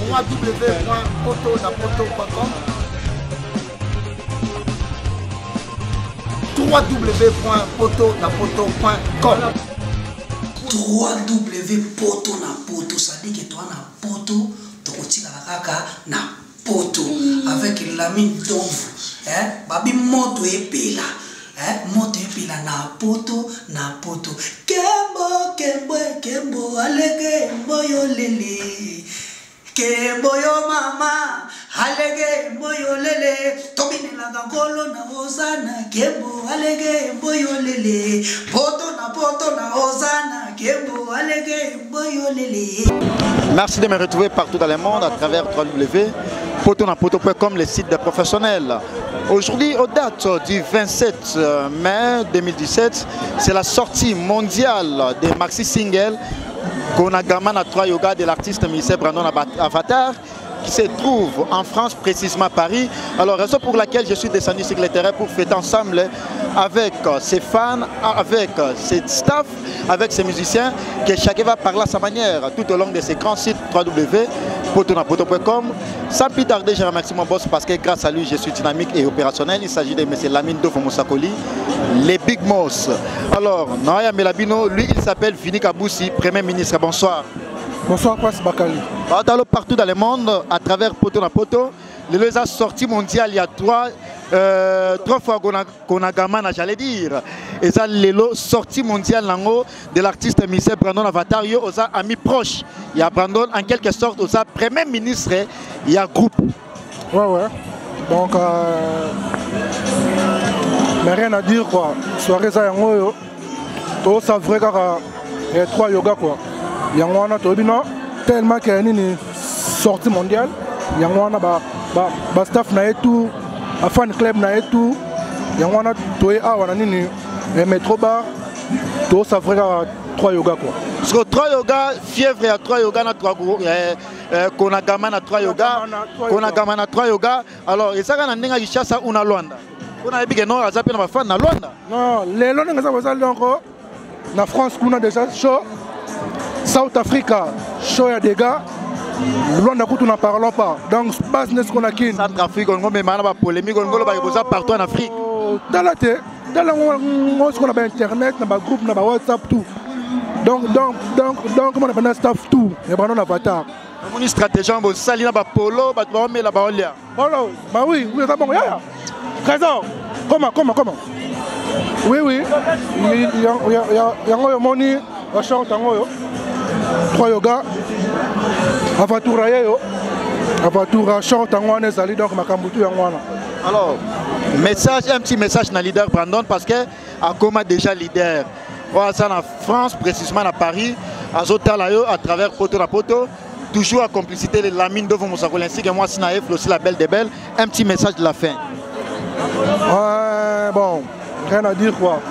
www.potonapoto.com www.potonapoto.com www.potonapoto, ça dit que toi na poto, tu continues na poto avec la mine d'ombre, babi moto epela, moto epela na poto, kembo, alege mboyo lele, kembo yo mama, alege mboyo lele, tomine la gangolo na ozana, kembo alege mboyo lele, poto na ozana, kembo alege mboyo lele. Merci de me retrouver partout dans le monde à travers www.potonapoto.com, le site des professionnels. Aujourd'hui, aux dates du 27 mai 2017, c'est la sortie mondiale des maxi singles Konagamana 3 Yoga de l'artiste Mr Brandon Avatar, qui se trouve en France, précisément à Paris. Alors, raison pour laquelle je suis descendu sur le terrain pour fêter ensemble avec ses fans, avec ses staffs, avec ses musiciens, que chacun va parler à sa manière tout au long de ces grands sites www.potonapoto.com. Sans plus tarder, je remercie mon boss parce que grâce à lui, je suis dynamique et opérationnel. Il s'agit de M. Lamine Dofo Moussakoli, les Big Moss. Alors, Naya Melabino, lui, il s'appelle Vini Kabussi, Premier ministre. Bonsoir. Bonsoir, Passe Bakali. Partout dans le monde, à travers Potonapoto, les sorties mondiales, il y a trois fois qu'on a gamin, j'allais dire. Et ça, les sorties mondiales de l'artiste Mr Brandon Avatar, il y a amis proches. Il y a Brandon, en quelque sorte, il y a Premier ministre, il y a groupe. Ouais. Donc, mais rien à dire, quoi. Soirée, ça, tout ça, vrai, il y a 3 yoga, quoi. Il y a tellement qu'il y a une sortie mondiale. Il y a un staff na tout, un fan club na tout. Il y a un métro bar. Tout ça vrai 3 yoga quoi. Parce que 3 yoga, fièvre à 3 yoga, 3 Konagama na 3 yoga, Konagama na 3 yoga. Alors, et ça quand on a ça on a Luanda. On a dit que non, ça peut pas fan na Luanda. Non, les Luanda ça va encore. Na France on a déjà chaud. South Africa, show ya des gars, loin d'un coup nous n'en parlons pas. Donc, base n'est ce qu'on a qui. Centrafrique, on a une polémique, on a partout en Afrique. Dans la tête, dans ce qu'on appelle Internet, dans le groupe, dans le WhatsApp, tout. Donc, comment on appelle staff tout. Il y a un avatar. On a une stratégie, on a salé dans le polo, on met la baolia. Polo, bah oui, c'est bon, Trésor, comment? Oui, il y a un money, un chante, 3 yoga, Avatura yo, Avatura chante en one sali donc makambutu en one. Alors, un petit message dans leader Brandon parce que à comment déjà leader. Voilà ça en France, précisément à Paris, à Zotalayo à travers Potonapoto, toujours à complicité de Lamine Dofo Moussakoli ainsi que moi Sinaef aussi la belle des belles. Un petit message de la fin. Ouais, bon, rien à dire quoi.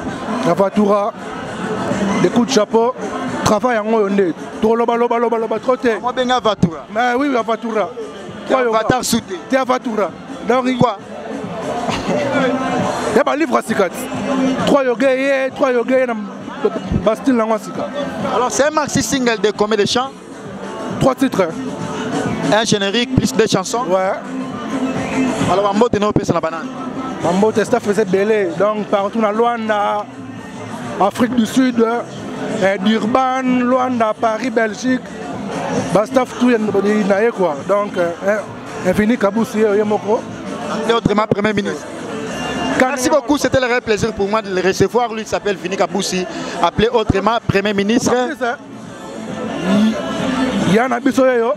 Avatura, des coups de chapeau. Travail en haut, trop loba, trop tôt. Moi, ben Avatura. Mais oui, Avatura. Avatar soute. T'es Avatura. Donc, quoi? Il y a pas de livre à Sikat. 3 yoga, Bastille Langue Sikat. Alors, c'est un maxi single de combien de chants? 3 titres. Un générique, plus de chansons? Ouais. Alors, Mambo, tu n'as pas la banane. Mambo, Testa faisait belé. Donc, partout dans Luanda, Afrique du Sud. Durban, Luanda, Paris, Belgique, Bastaf tout est quoi. Donc, Infini Kabussi, Yemoko. Et autrement, Premier ministre. Merci beaucoup, c'était le réel plaisir pour moi de le recevoir. Lui, il s'appelle Vini Kabussi, appelé autrement Premier ministre. Yana Bissoyo,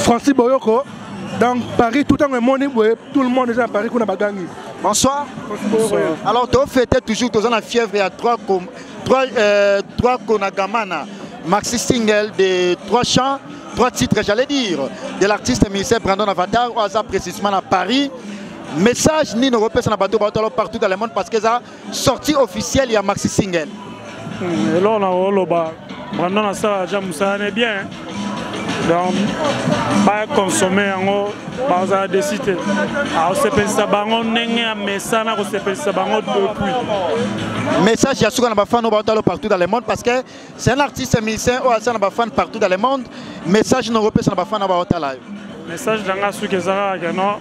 Francis Boyoko. Donc, Paris, tout le monde est déjà à Paris, qu'on a bagangi. Bonsoir. Alors, tu as fêté toujours, tu as la fièvre, il y a 3 Konagamana, maxi single de 3 chants, 3 titres, j'allais dire, de l'artiste Mr Brandon Avatar, au hasard précisément à Paris. Message ni européen na bateau partout dans le monde parce que ça sortie officielle il y a maxi single. Et là on a Brandon a ça déjà Moussa est bien. Donc, pas consommer en base des cités. Alors, c'est pour ça que message depuis. Message il y a souvent partout dans le monde parce que c'est un artiste musicien ou c'est un fan partout dans le monde. Message européen c'est un fan là. Message dans ce que ça non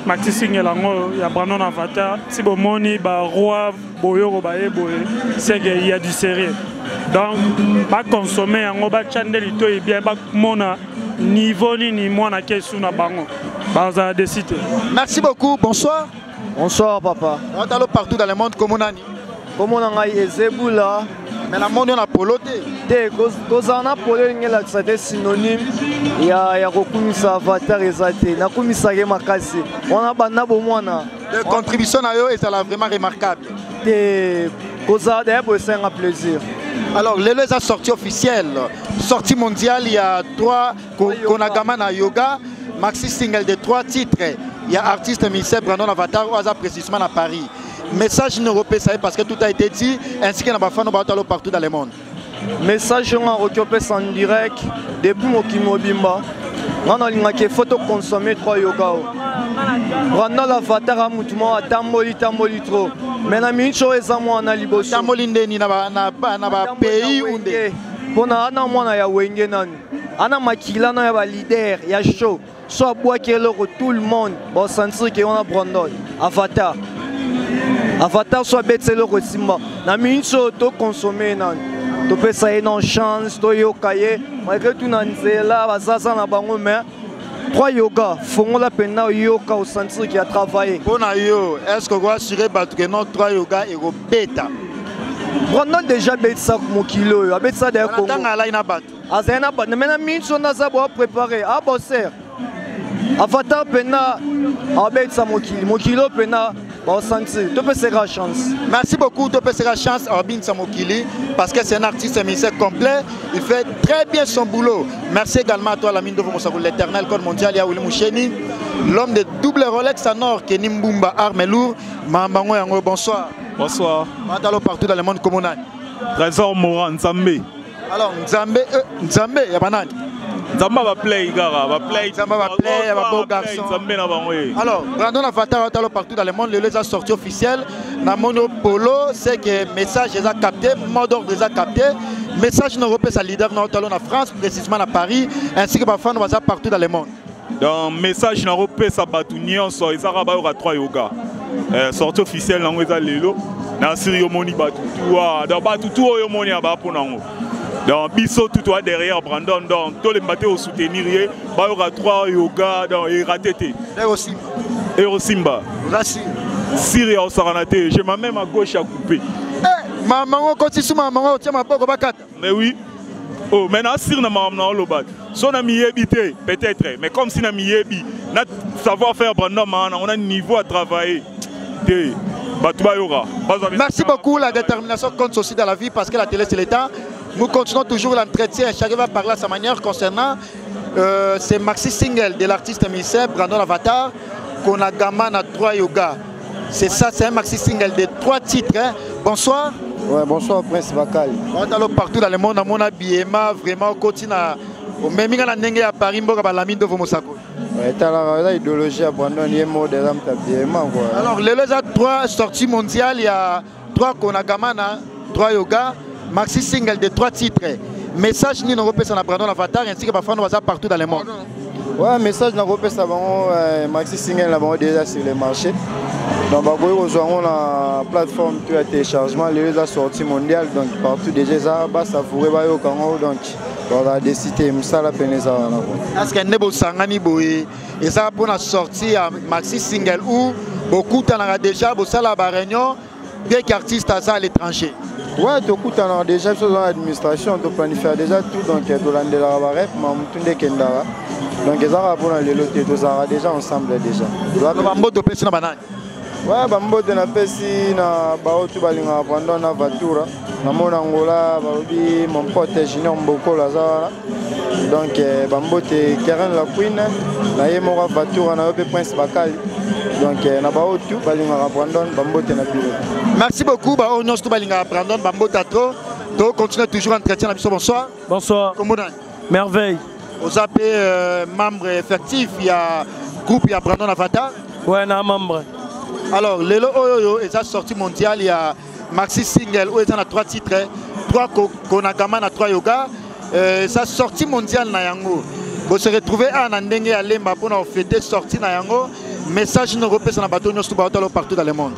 Maxi Single il y a Brandon Avatar si bon moni ba roi boyo ba boye c'est qu'il y a du sérieux. Donc pas consommer en ba channel to et bien ba mona niveau ni moi na kesu na bango. Baza décider. Merci beaucoup, bonsoir. Bonsoir papa. On est partout dans le monde comme on a ni. Comme on a Ezeboula. Mais la monde on a polo te cause on a polo ngela c'est synonyme ya kokumisa avatar ezate na kumisa ke makasi on a bana bomwana de contribution na yo et ça la vraiment remarquable te cause c'est un plaisir. Alors les sorties officielles sortie mondiale il y a 3 Konagama na yoga maxi single de 3 titres il y a artiste musicien Brandon Avatar ou hasard précisément à Paris. Message européen parce que tout a été dit ainsi que dans partout dans le monde. Message en direct depuis Mokimo Bimba. On a une photo consommée 3 yoga. Brandon l'avatar à Moutouman à Tamboli trop. Mais la minute chose à moi en Aliboso. Tamboli ndeni na pays où pour na mwana ya wenge nani. Ana makila na ya leader ya show. Soit bois tout le monde bon sentir que on a Brandon avatar. Avatar soit bête c'est le resimba. Na minute to consommer nan. To peut ça une chance to yokaye. Malgré tout nan zela bazaza na bango mais 3 yoga font la peine na yoka au sentir qui a travaillé. Bon yo, est-ce que vous assurez que non 3 yoga et go bêta. Brandon déjà bête ça mon kilo, bête ça derrière Congo. Attends là ina bat. Azena bat. Mais na minute on a ça pour préparer. Ah bosser. Avatar pena abet ça mon kilo pena bon sentir tu peux serrer la chance. Merci beaucoup tu peux serrer la chance Orbin Samokili parce que c'est un artiste musicien complet, il fait très bien son boulot. Merci également à toi l'ami de Vomosako l'éternel code mondial ya Willy Moucheni, l'homme de double Rolex en or qui est Nimbumba arme lourd. Mambango yango bonsoir. Bonsoir. Matalo partout dans le monde comme on a. Trésor Moran Nzambe. Alors Nzambe ya banani. Zamba va play gara, va play. Zamba va play, va beau garçon. Alors, Brandon Avatar partout dans le monde, les a sorti officiel. Na Monopolo, c'est que message les a capté, mot d'ordre les a capté. Message européen, sa leader dans la France, précisément à Paris, ainsi que parfois nous partout dans le monde. Dans message européen, ça batunion, so ils arabes aura 3 yoga. Sortie officielle, nous les a lélo. Na Syrie moni batutu, dans batutu yo moni aba pour nango. Dans Bisso tout toi derrière Brandon donc tous les matins au soutenir il y aura 3 yoga dans Iratété et au Simba Syrie au Saranaté j'ai ma même à gauche à couper maman continue sous maman tiens ma pogo bakata mais oui oh maintenant Syrie na maman lobat son ami habité peut-être mais comme si na miyebi na savoir faire Brandon on a un niveau à travailler. Merci beaucoup, la détermination compte aussi dans la vie parce que la télé c'est l'État. Nous continuons toujours l'entretien, chacun va parler à sa manière concernant ces maxi singles de l'artiste musicien Brandon Avatar qu'on a gamin à 3 yoga. C'est ça, c'est un maxi single de 3 titres. Hein. Bonsoir. Ouais, bonsoir Prince Bakal. On est partout dans le monde, on a BMA, vraiment, on continue à... Même si on a à Paris, on a la mine de Vomosako. L'idéologie à Brandon, il y a mot de l'âme. Alors, les 3 sorties mondiales, il y a 3 Konagamana, 3 yoga, maxi single de 3 titres. Message ni Européen à Brandon Avatar ainsi que parfois nous va partout dans le monde. Ouais, message Européen à maxi single là déjà sur le marché. Donc, nous avons la plateforme de téléchargement, les sorties mondiales, donc partout déjà ça savourer au Congo donc. On a décidé de faire la peine. Est-ce que vous avez et ça pour la sortie à maxi single ou beaucoup de déjà la réunion bien qu'artiste à l'étranger. Ouais, tout le temps déjà dans l'administration, on planifie déjà tout donc de la rep, mais Kendara. Donc ils ont pour les lots déjà ensemble déjà. Ouais, bambo de na pesi na baotu balinga Brandon Avatar na mona ngola babi mon pote Junior Mboko Lazara donc bambo te Karen la Queen na yemo Avatar na Ope Prince Bakali donc na baotu balinga Brandon bambo te na pilo. Merci beaucoup ba on tout balinga Brandon bambo tatro to continue toujours entretien na biso bonsoir. Bonsoir. Comment on merveille. Vous avez membre effectif, il y a groupe, il y a Brandon Avatar. Ouais, un membre. Alors, Lelo Oyoyo, et sa sortie mondiale, il y a Maxi Single, où il y a 3 titres, 3 Konagama, 3 Yoga. Sa sortie mondiale, vous se retrouvez à Nandenge à Lemba pour fêter sortie Nayango. Message nous repose dans la bateau, nous sommes partout dans le monde.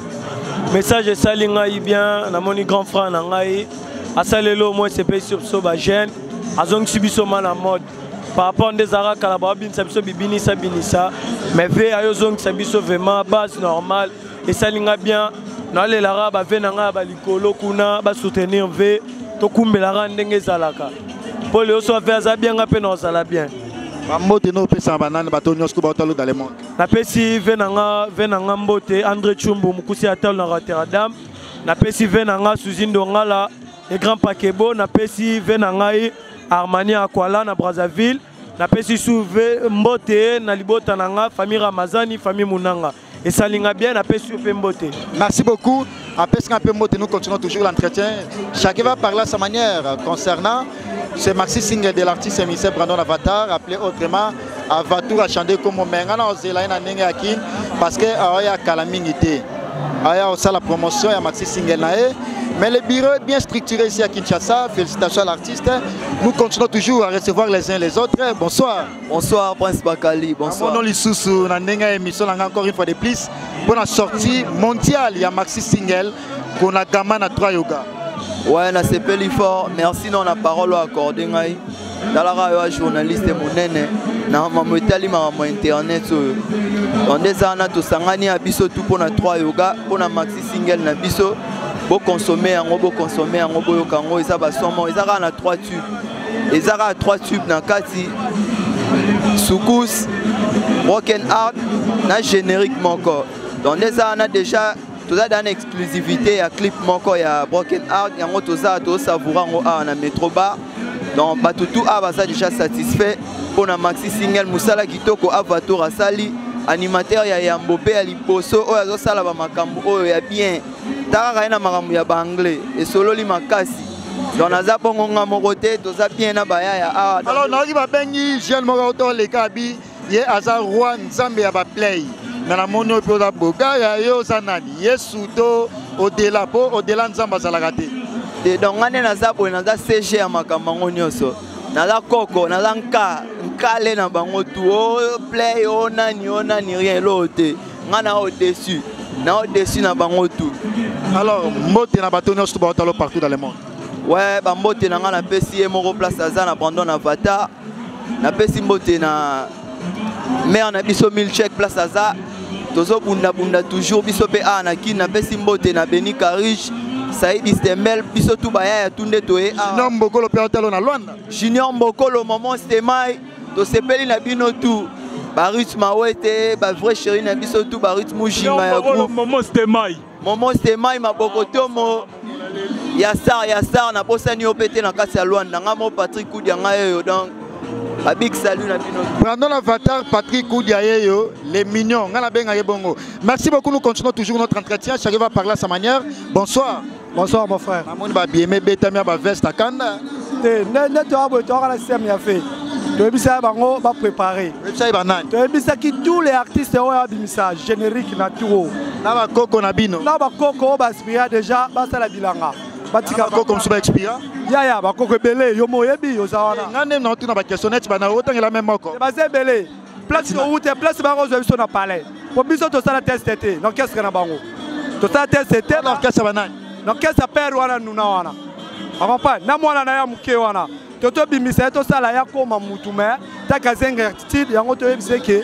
Message est salingaï bien, mon grand frère Nangaï. À Salelo, moi, c'est pays sur Soba Jeune. À Zong Subisoman en mode. Par rapport à des Arabes, Kalababin, Sabiso Bibinisa Binisa. Mais V à Zong Sabiso vraiment base normale. Et salinga bien. Dans les Arabes, Venanga, Balikolo, Kuna, soutenir V. Tokumbe la Randenge Zalaka. Pour les autres, faire bien, à peine, ça va bien. Na pesi venanga mbote André Chumbu mukusi atal na Rotterdam. Na pesi venanga Suzindo Ngala et Grand Pakebo. Na pesi venanga Armani Akwala na Brazzaville. Na pesi souve mbote na libota nanga famille Ramazani famille Munanga. Et ça linga bien na pesi mbote. Merci beaucoup. Après ce mbote, nous continuons toujours l'entretien. Chacun va parler à sa manière concernant ce maxi single de l'artiste émissaire Brandon Avatar, appelé autrement Avatar a chanté comme Mengana Ozelaina Nengakin, parce qu'il y a calamité. Il y a aussi la promotion, il y a maxi single. Mais le bureau est bien structuré ici à Kinshasa. Félicitations à l'artiste. Nous continuons toujours à recevoir les uns les autres. Bonsoir. Bonsoir, Prince Bakali. Bonsoir. Mon nom est Lissoussou. Nous avons une émission encore une fois de plus pour la sortie mondiale. Il y a maxi single qu'on a gamin à 3 yoga. Ouais, na sepeli fort. Merci non la parole accordée ngai. Dans la radio journaliste monene na mamotali ma internet on des ana to sangani abiso tout pour na 3 yoga pour na maxi single na biso bo consommer en bo yokango isa ba somo isa na 3 tubes. Isa na 3 tubes na kati Soukous Broken Heart na générique encore. Donc des ana déjà tout ça dans exclusivité, il y a clip manko, il y a Broken Heart, il y a tout ça, tout savourant à la métro bar. Donc Batutu a déjà satisfait pour la maxi single Moussala Kitoko Avatar Asali, animateur il y a Yambopé à Liposo, il y a Sala Makambo, il y a bien. Tara na maramu ya anglais et solo li makasi. Donc naza bongo ngamorote, tout ça bien na baya ya. Alors on arrive à bengi jeune morato les kabi, ye azar roi nzambe ya ba play. Mais la mono pour la boga ya yo zanani yesuto au-delà nzamba za la raté. Et donc on est naza bo naza CG ya makambo nyonso. Naza koko naza nkale na bango tout play onani rien l'autre. Ngana au-dessus. Na au-dessus na bango tout. Alors mbote na bato nyonso baotalo partout dans le monde. Ouais, ba mbote na ngana pesi moko place aza na Brandon Avatar. Na pesi mbote na mère na biso Milchek place aza. Tozo bunda toujours biso pe na kina pesi mbote na Beni Karish. Saïd Istemel biso tout baya ya tunde toé a. Junior Mbokolo pe otalo na Luanda. Junior Mbokolo moment Stemai to sepeli na bino tout. Barut Mawete, ba vrai chéri na biso tout Barut Mujinga ya groupe. Moment Stemai. Moment Stemai mabokotomo. Yassar na posani opete na kati ya Luanda ngamo Patrick Koudia ngayo donc un big salut na bino. Brandon Avatar, Patrick Koudia yeyo, les mignons, ngana benga yebongo. Merci beaucoup, nous continuons toujours notre entretien. Chacun va parler à sa manière. Bonsoir. Bonsoir mon frère. Amoni ba bien beta mi ba veste akanda. Ne to abo to ala sem ya fait. To ebisa bango ba préparer. Website ba nani? To ebisa ki tous les artistes ont un message générique na tout. Na ba koko na bino. Na ba koko ba spia déjà ba sala bilanga. Batika koko comme ça expira. Ya ba koko belé yo moyebi yo zawana. Ngane na tuna ba questionnette ba na otangela même moko. Ba belé. Place no route, place ba rozo biso na palais. Pour biso to sala test été. Donc qu'est-ce que na bango? To sala test été. Alors qu'est-ce que ba nani? Donc qu'est-ce que père wana nuna wana? Papa na mwana na ya muke wana. Toto bimisa to sala ya koma mutume. Ta kazenga attitude yango to yebise ke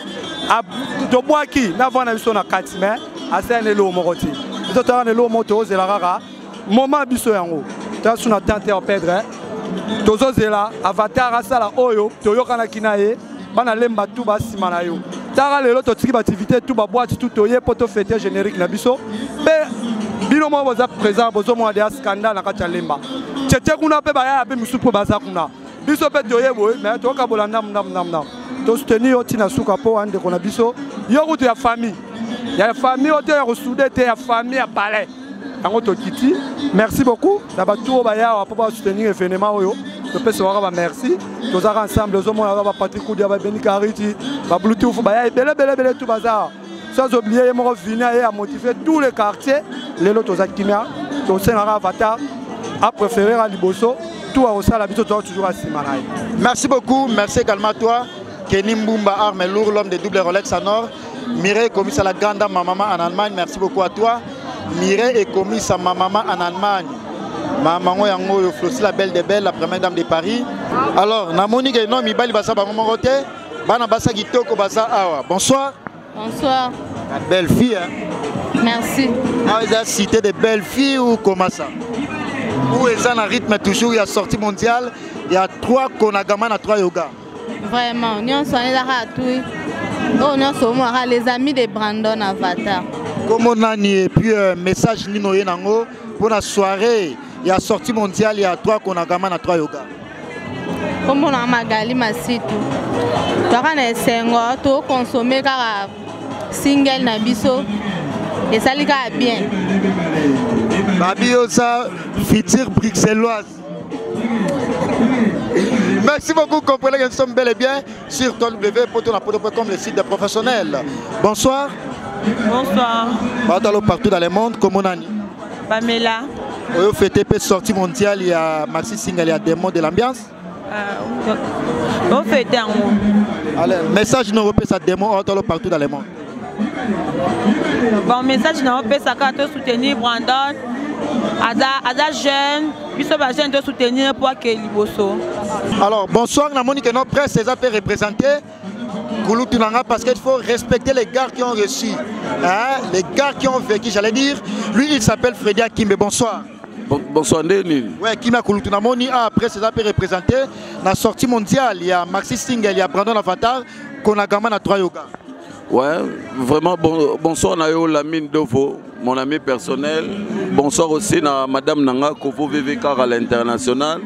to boaki na vana biso na katime. Asene lo moroti. Biso to na lo moto zela rara. Moment biso yango. Ta suna tante en perdre. Tozo zela Avatar asala oyo toyoka na kinaye. Bana lemba tout ba simana yo. Tara lelo to tiki activité tout ba boîte tout toye poto fêter générique na biso. Bino mo boza présent bozo mo de scandale na kati lemba. Tete kuna pe ba ya be musupo baza kuna. Biso pe toye boye mais to ka bolanda ndam. To soutenir oti na suka po ande kona biso. Yo kutu ya famille. Ya famille oti ya souder te ya famille ya palais. Merci beaucoup. D'abord, ba ya pour soutenir l'événement oyo. topesi waka ba merci tozaka ensemble ozomona ba Patrick Koudia ba Beni Kariti ba Bluetooth ba ya bele tout bazar sans oublier moko Vina et à motiver tous les quartiers lelo tozakimia tosengaka Avatar a préféré à Liboso tout à Osala bito toujours à Simanaï. Merci beaucoup, merci également à toi Kenny Mbumba Arme Lourd, l'homme de double Rolex en or. Mireille commis à la grande dame ma maman en Allemagne, merci beaucoup à toi. Mireille est commis à ma maman en Allemagne. Ma maman yango Flossi la belle de belle, la première dame de Paris. Alors, namoni ke non mi bali basa ba maman côté, bana basa kitoko basa awa. Bonsoir. Bonsoir. La belle fille hein. Merci. Ah, vous avez cité des belles filles ou comment ça? Où est-ce un rythme toujours, il y a sortie mondiale, il y a 3 Konagaman à 3 yoga. Vraiment, nous sommes les amis de Brandon Avatar. Comme on a dit, et puis message Nino Yenango, pour la soirée, il y a sortie mondiale, il y a 3 Konagaman à 3 yoga. Comme on a Magali Masitu, tu as consommé single Nabiso et ça liga bien. Babiosa, future bruxelloise. Merci beaucoup, comprenez que nous sommes bel et bien sur www.potonapoto.com, le site des professionnels. Bonsoir. Bonsoir. Partout dans le monde, comment on a dit? Pamela. Au FTP sortie mondiale, il y a Maxi Single, il y a des mots de l'ambiance. Au fait, allez, message nous repère ça démo partout dans le monde. Bon message nous repère ça quand soutenir Brandon. Ada jeune, puis ce jeune de soutenir pour que Liboso. Alors bonsoir, la Monique notre presse les a fait représenter Kouloutunanga parce qu'il faut respecter les gars qui ont reçu, hein, les gars qui ont vécu, j'allais dire. Lui il s'appelle Freddy Akimbe. Bonsoir. Bonsoir Denis. Ouais, Kimia Kouloutunamoni a après ces appels représentés la sortie mondiale, il y a Maxi Single, il y a Brandon Avatar, Konagaman à 3 yoga. Ouais, vraiment bonsoir Nayo Lamine Dovo, mon ami personnel. Bonsoir aussi à Madame Nanga Kofo VVK à l'international.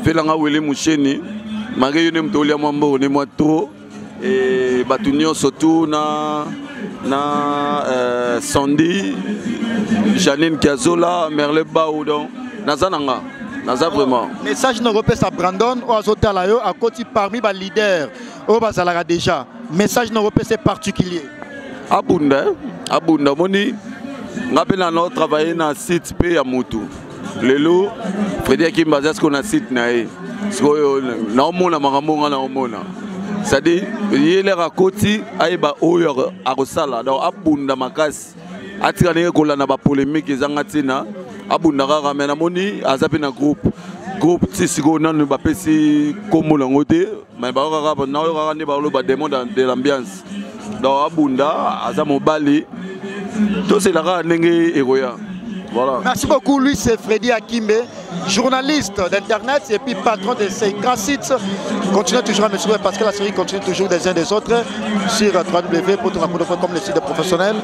Felanga Willy Moucheni, Marie Yunim Tolia Mambo, on est moi trop. Et Batunio surtout na Sandy, Janine Kazola, Merle Baoudon, Nazananga. Naza vraiment. Message nous repère à Brandon ou à Zotalayo à côté parmi les leaders. Au Bazalara déjà. Message nous repère c'est particulier. Abunda moni. Ngapena no travailler na site pe ya mutu. Lelo Freddy Akimbe ce qu'on a site nae. Sikoyo na omona makambo na omona. C'est-à-dire yele rakoti aiba oyo akosala. Donc abunda makasi. Atikane ko la na ba polémique ezanga tina. Abunda kaka mena moni azape na groupe tisiko nanu bapesi komo lango te mais ba kaka na yo kaka ne ba lo ba démon de l'ambiance donc abunda aza mobali to c'est la kaka ndenge eroya. Voilà. Merci beaucoup, lui c'est Freddy Akimbe, journaliste d'internet et puis patron de ces grands sites. Continuez toujours à me suivre parce que la série continue toujours des uns des autres sur www.potonapoto.com, le site des professionnels.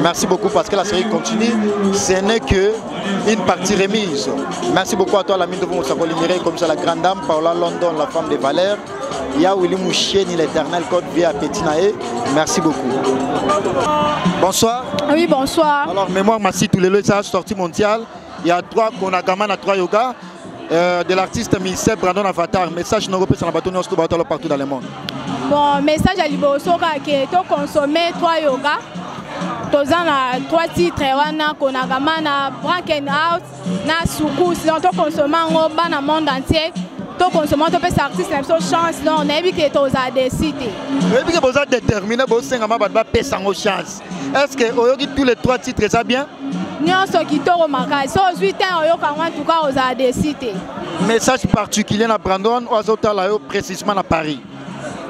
Merci beaucoup parce que la série continue. Ce n'est qu'une partie remise. Merci beaucoup à toi, l'ami de vous, comme ça, la grande dame, Paola London, la femme de Valère. Il y a Willy Moucheni, l'éternel code vie à Pétinae. Merci beaucoup. Bonsoir. Oui, bonsoir. Alors, mémoire Massi, tous les lois, ça a sorti mondiale. Il y a 3 Konagaman à 3 yoga. De l'artiste Michel Brandon Avatar. Message non repris sur la bateau partout dans le monde. Bon, message à Liboso qui est consommé 3 yoga. Tous en 3 titres, wana Konagaman, Bracken Out, na Soukou, sinon to consommé dans le monde entier. To consommé to peut artiste même chance non, on a vu que tu as décidé. Oui, que vous avez déterminé pour 5 mois de passer en chance. Est-ce que vous avez tous les 3 titres ça bien? Non, ce qui t'a remarqué, c'est 8 ans en tout cas vous avez décidé. Message particulier à Brandon ou à Zotalayo précisément à Paris.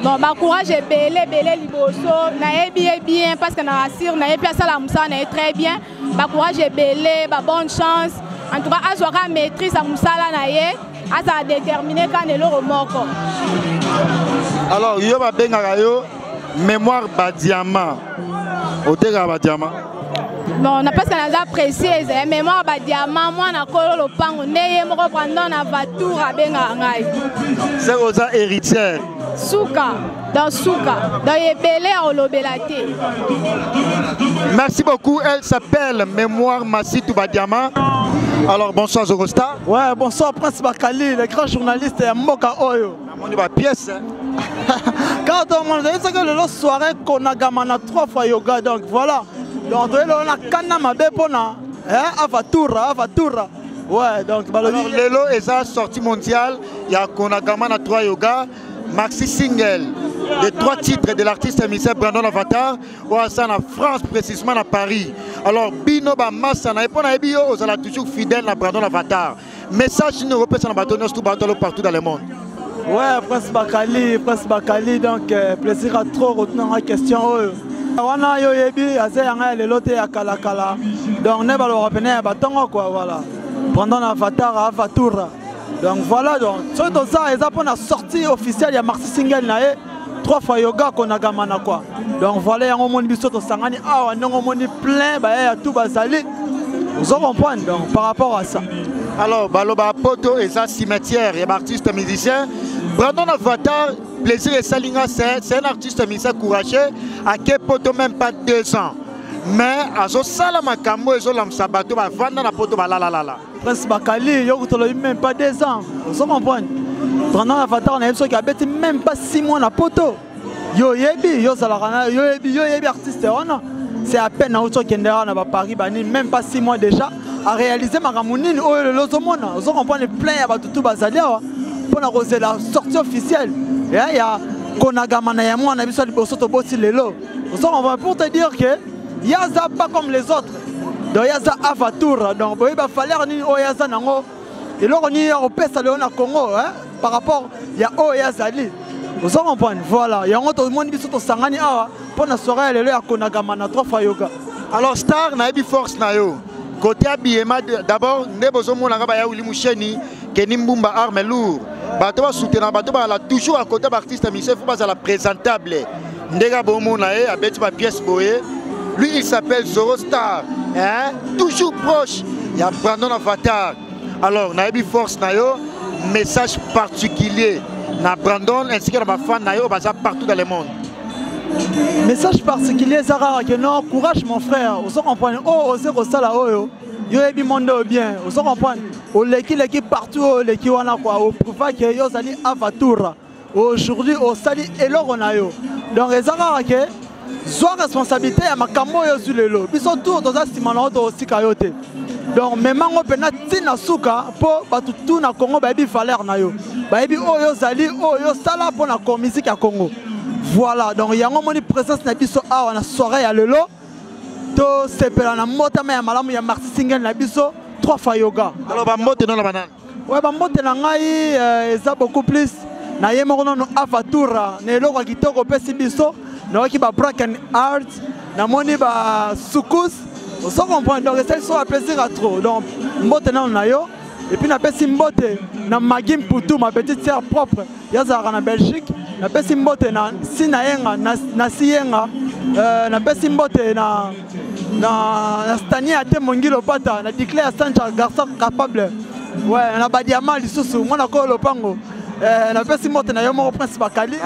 Bon, bah courage et belé Liboso, nae bien parce que na rassure, nae bien ça la moussa, nae très bien. Bah courage et belé, bah bonne chance. En tout cas, azwaka maîtrise à moussa la nae, asa déterminé quand elle remorque. Alors, yo ba benga yo mémoire ba diamant. Otega ba diamant. Bon, on a pas ce qu'on a précisé, mémoire ba diamant, moi na kolo le pango, neye mo reprendre na vatura benga ngai. C'est aux héritières. Souka, dans Souka, dans Yébélé à Olobelate. Merci beaucoup, elle s'appelle Mémoire Massi Touba Diamant. Alors bonsoir Zorostar. Ouais, bonsoir Prince Bakali, le grand journaliste à Mboka Oyo. On va pièce. Quand on a dit que le soirée qu'on a gamana 3 fois yoga, donc voilà. Donc on a kanama bepona, avatura. Ouais, donc alors Lelo est sa sortie mondiale, il y a Konagamana 3 yoga, maxi single, les 3 titres de l'artiste émissaire Brandon Avatar, ou à ça en France, précisément à Paris. Alors Bino Bamassa, na epona ebio, vous allez toujours fidèle à Brandon Avatar. Message nous repère sur bateau partout dans le monde. Ouais, Prince Bakali, donc plaisir à trop retenir la question. Wana yo yebi azeyanga lelote ya kala. Donc ne balo rappeler batongo quoi voilà. Brandon Avatar Avatura. Donc voilà donc surtout ça ils ont la sortie officielle ya Maxi single nae 3 fois yoga qu'on a gamana quoi. Donc voilà yango moni biso to sangani awa ndongo moni plein ba ya tout bazali. Vous comprenez donc par rapport à ça. Alors baloba poto et ça cimetière et artiste musicien Brandon Avatar plaisir et Salinga c'est un artiste musicien courageux à quel poto même pas 2 ans. Mais à ce salama kambo et zolam sabato va vendre na poto la. Prince Bakali yo to même pas 2 ans. Vous comprenez. Brandon Avatar na qui a bêté même pas 6 mois na poto. Yo yebi artiste on c'est à peine na auto kendera na Paris bani même pas 6 mois déjà à réaliser ma ramonine oh le lozomona. Vous comprenez plein ya batutu bazalia pour la sortie officielle. Et il y a Konagamana ya moi na biso liboso to bossi lelo. On va pour te dire que Yaza pas comme les autres. Donc Yaza Avatura. Donc il va falloir ni Yaza nango. Et là on y au pesa le Congo hein par rapport il y a Yazali. Vous comprenez voilà, il y a un autre monde biso to sangani awa pour na soirée lelo ya Konagamana 3 fois yoga. Alors star na bi force na yo. Côté habillement d'abord nebozo mona ngaba ya Uli Musheni Kenny Mbumba arme lourd. Bato ba soutenir bato ba la toujours à côté d'artiste musicien faut pas à la présentable. Ndega bomo na e abeti ba pièce boye. Lui il s'appelle Zorostar hein toujours proche. Il y a Brandon Avatar. Alors na bi force na yo message particulier na Brandon ainsi que na ba fan na yo baza partout dans le monde. Message particulier Zara que non courage mon frère. Vous comprenez oh zéro sala oyo. Yo ebi monde bien. Vous comprenez au l'équipe partout l'équipe wana quoi au prouva que yo zali Avatura. Aujourd'hui au sali elo na yo. Donc Zara que soit responsabilité ya makambo yo zulelo. Biso tout dans simana auto aussi kayote. Donc même on pena tina suka po batutu na Congo ba ebi valeur na yo. Ba ebi oyo zali oyo sala pour la musique à Congo. Voilà, donc il y a une présence na biso awa na soirée ya lelo. To sepela na mota me ya malamu ya Maxi single na biso 3 fois yoga. Alors ba mote non la banane. Ouais ba mote na ngai eza beaucoup plus na ye moko no Avatura na eloko kitoko pesi biso na ki ba broken heart na moni ba sukus. On se comprend donc c'est soit plaisir à trop. Donc mote na yo et puis na pesi mbote na Magim Poutou ma petite sœur propre. Yazara na Belgique. Na pesi mbote na sinayenga na siyenga na pesi mbote na Stania ate mongilo pata na declare Sancha garçon capable ouais na badiama lisusu mona ko lopango na pesi mbote na yo mo Prince Bakali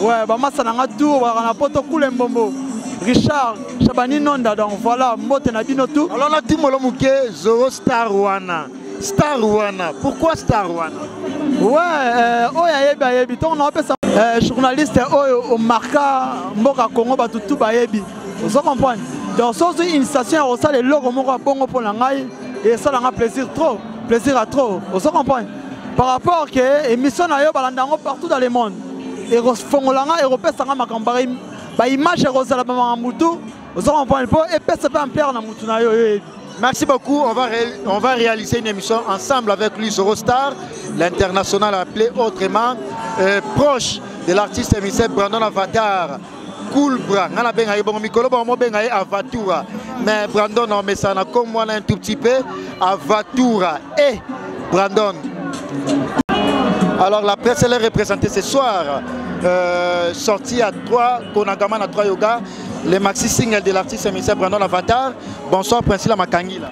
ouais ba masa na ngatu ba na poto kule mbombo Richard Chabani Nonda donc voilà mbote na bino tout alors na timolo muke Zorostar wana Star Wana. Pourquoi Star Wana? Ouais, oya yebi ton on appelle ça journaliste au marca Mboka Congo batutu ba yebi. Vous comprenez? Donc sans une station au ça les logo moko bongo pour la ngai et ça la plaisir à trop. Vous comprenez? Par rapport que émission na yo balandango partout dans le monde. Et fongolanga européen sanga makambari ba image rosala ba mutu. Vous comprenez? Et pesa pas ampleur na mutu na yo. Merci beaucoup. On va réaliser une émission ensemble avec lui, Zorostar, l'international appelé autrement, proche de l'artiste émissaire Brandon Avatar. Cool Bra, on a bien Avatura. Mais Brandon, on met ça comme moi un tout petit peu. Avatura et Brandon. Alors la presse elle est représentée ce soir. Sortie à 3, Konagamana 3 yoga. Les maxi single de l'artiste émissaire Brandon Avatar. Bonsoir Prince Makangila.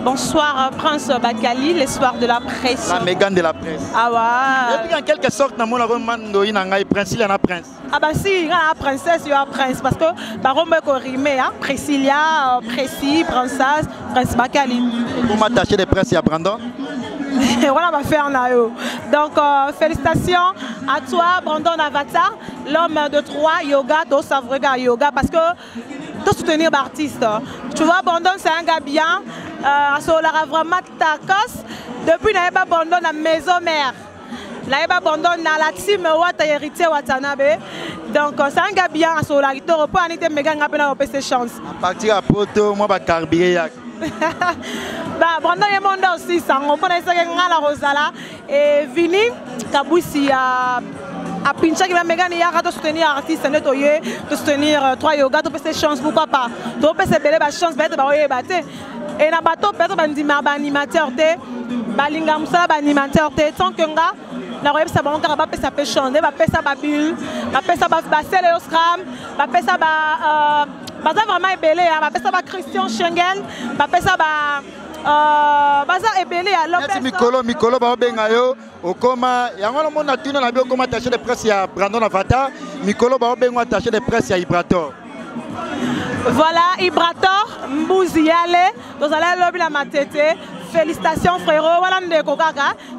Bonsoir Prince Bakali, les soirs de la presse. La Mégane de la presse. Ah ouais. Et puis en quelque sorte, dans mon roman, il y a un prince, il y a un prince. Ah bah si, il y a une princesse, il y a un prince. Parce que baron me corrime, Priscilla, Précis, princesse, Prince Bakali. Comment attacher des princes, il y a Brandon? Voilà, on va faire un AO. Donc, félicitations à toi, Brandon Avatar, l'homme de Troyes, yoga, to Savrega yoga, parce que tu soutenir l'artiste. Tu vois, Brandon, c'est un gars bien. On vraiment tacos. Depuis, on a pas Brandon à la maison mère. Là, il y a Brandon dans la team Wata héritier Watanabe. Donc, c'est un gars bien. On a été repos, on a été méga rapide ses chances. À partir de Poto, moi, je vais carburer. Brandon est mon aussi, ça. On connaît ça la Rosala et Vini Kabousi à Pincha qui va méga ni de soutenir artiste nettoyer, de soutenir 3 yoga, de passer chance pourquoi pas. De passer belle chance bête ba oye baté. Et na bateau peut-être ba animateur té, ba linga musala ba animateur té tant que nga na royeb sa ba ngara ba pesa pe chance, ba pesa ba bulle, ba pesa ba sele au scram, ba pesa ba baza vraiment ebelé, ba pesa ba Christian Schengen, ba pesa ba baza ebelé à l'opération. Merci Mikolo ba benga yo okoma yango na mona tuna na bio koma attaché de presse ya Brandon Avatar, Mikolo ba benga attaché de presse ya Ibrator. Voilà, Ibrator, Mbouziale, vous allez lobby la matete. Félicitations frérot, voilà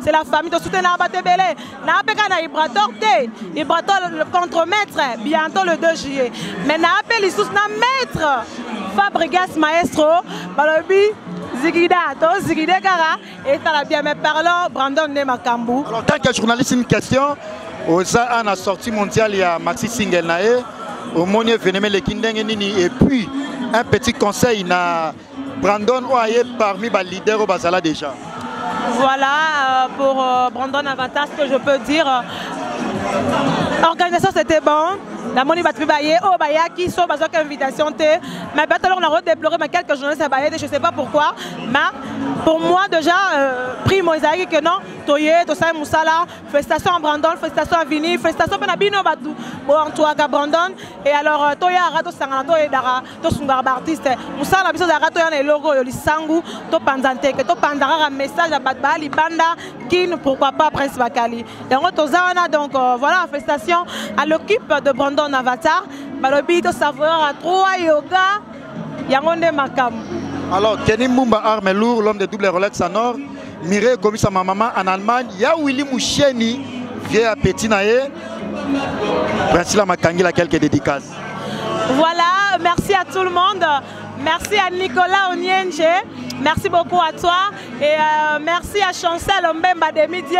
c'est la famille de soutien à Batebele. Na peka na Ibrator te, Ibrator le contre-maître bientôt le 2 juillet. Mais na appel les sous na maître Fabregas Maestro, balobi Zigida, Zigida Kara et t'as bien mais parlant Brandon Nemakambu. Alors tant que journaliste une question, Oza a la sortie mondiale il y a Maxi Single nae, au Monier Phénomène le Kindeng Nini et puis un petit conseil na Brandon Oaye parmi les leaders au Basala déjà. Voilà pour Brandon Avatar ce que je peux dire. L'organisation c'était bon. La monnaie va tribailler au Baya qui sont besoin d'invitation. Mais alors on a redéploré mais quelques journées ça baillait, je ne sais pas pourquoi. Mais pour moi déjà prix Moïsaïque que non, Toye, Tosai Moussala, félicitations à Brandon, félicitations à Vini, félicitations à Bino Badou, bon toi à Brandon et alors Toya Arato Sanganato et Dara, Tosungarba artiste, Moussala biso Darato yana logo yoli sangu, to panzante que to pandara un message à Badba Libanda qui pourquoi pas Prince Bakali. Donc Tozana donc voilà félicitations à l'équipe de Brandon Avatar, balobi to savoir à 3 yoga, yangonde makam. Alors Kenny Mumba Arme lourd, l'homme de double Rolex en or, Mireille commis sa maman en Allemagne, ya Willy Moucheni, vieux à Petit Naé, Prince Makangi a quelques dédicaces. Voilà, merci à tout le monde, merci à Nicolas Onienje, merci beaucoup à toi et merci à Chancel Mbemba de Midié.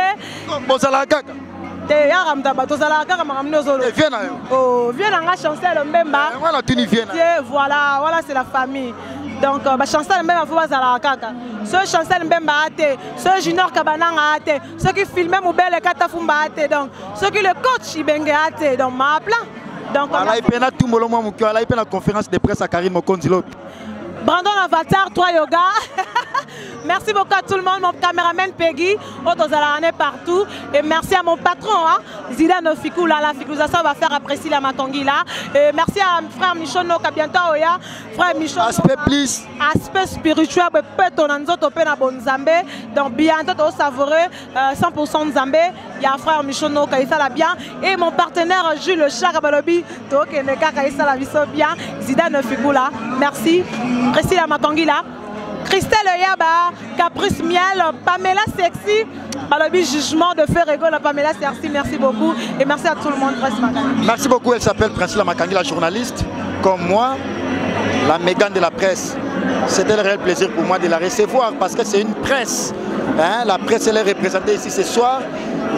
Viens à Chancel Mbemba. Voilà, c'est la famille. Donc, Chancel Mbemba, il faut pas la kaka. Ce Chancel Mbemba a été, ce Junior Kabananga a été, ceux qui filmaient Moubel et Katafumba a été, donc, ceux qui le coach Ibenge a été, donc, ma plan. Donc, il y a tout le monde qui a une conférence de presse à Karim Mokondilo. Brandon Avatar, 3 yoga. Merci beaucoup à tout le monde, mon caméraman Peggy, Otozalane partout. Et merci à mon patron, hein, Zidane Fikou, là, la Fikouza, va faire apprécier la Matangi là. Et merci à frère Michono, qui bientôt, frère Michono. Aspect plus. Aspect spirituel, peut-être on a nous autres au Zambé. Donc bientôt, au savoureux, 100% Zambé. Il y a frère Michono, qui est bien. Et mon partenaire Jules Chakabalobi, qui est la vie bien. Zidane Fikou là. Merci. Précis la Matangi là. Christelle Yaba, Caprice Miel, Pamela Sexy, Balobi Jugement de faire rigolo, Pamela Sexy, merci beaucoup et merci à tout le monde. Merci beaucoup, elle s'appelle Priscilla Makangi, la journaliste, comme moi, la Mégane de la presse. C'était le réel plaisir pour moi de la recevoir parce que c'est une presse. Hein? La presse elle est représentée ici ce soir.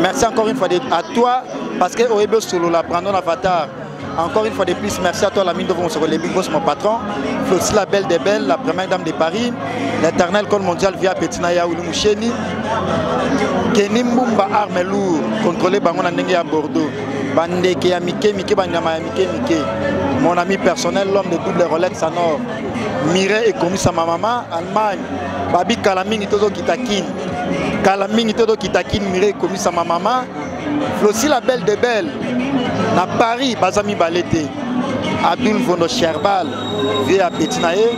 Merci encore une fois à toi parce que Oebe Solo, la Brandon Avatar. Encore une fois de plus, merci à toi, la mine de Vonsoro, les Big Boss, mon patron. Flossi, la belle des belles, la première dame de Paris. L'éternel col mondial via Petinaya Oulimoucheni. Kenny Mumba Arme lourd, contrôlé par mon ami à Bordeaux. Bandeke ya Mike, Mike Banyama ya Mike. Mon ami personnel, l'homme de double Rolex en or. Mireille est commis sa maman, Allemagne. Babi Kalaming Itodo Kitakin. Kalaming Itodo Kitakin, Mireille est commis sa maman. Flossi, la belle des belles. Na Paris, Bazami Balete. Abdul Vondo Cherbal, vie à Pétinaé,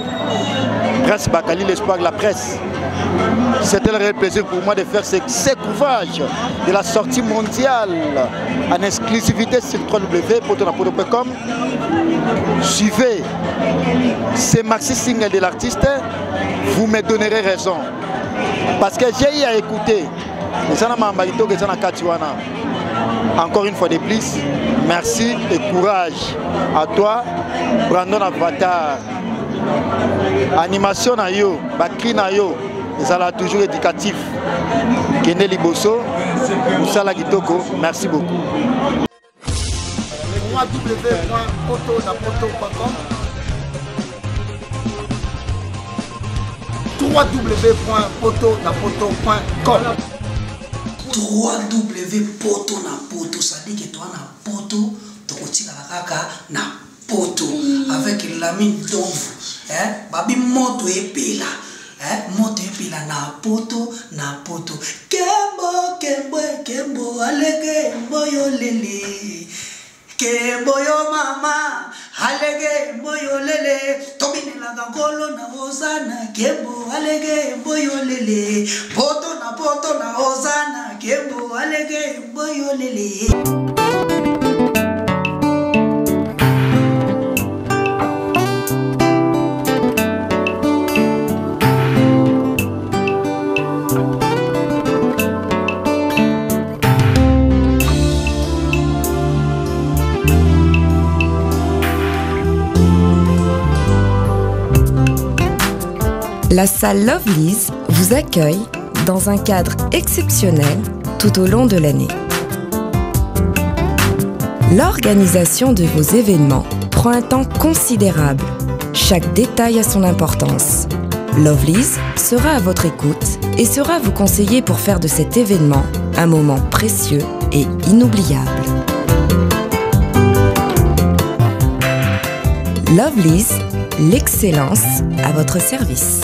Prince Bakali, l'espoir de la presse. C'était un réel plaisir pour moi de faire ce couvrage de la sortie mondiale en exclusivité sur www.potonapoto.com. Suivez ces maxi singles de l'artiste, vous me donnerez raison. Parce que j'ai eu à écouter. Encore une fois de plus, merci et courage à toi, Brandon Avatar. Animation na yo, bakri na yo, ça là toujours éducatif. Kene Liboso, Moussala Kitoko, merci beaucoup. www.potonapoto.com www.potonapoto.com www.potonapoto, ça dit que toi na poto, tokotika kaka na poto avec la mine d'ombre, babi moto epela, moto epela na poto, kembo kembo kembo alege mboyo lele, kembo yo mama alege mboyo lele, tobine la gangolo na ozana, kembo alege mboyo lele, poto na ozana, kembo alege mboyo lele. La salle Lovelyz vous accueille dans un cadre exceptionnel tout au long de l'année. L'organisation de vos événements prend un temps considérable. Chaque détail a son importance. Lovelyz sera à votre écoute et saura vous conseiller pour faire de cet événement un moment précieux et inoubliable. Lovelyz, l'excellence à votre service.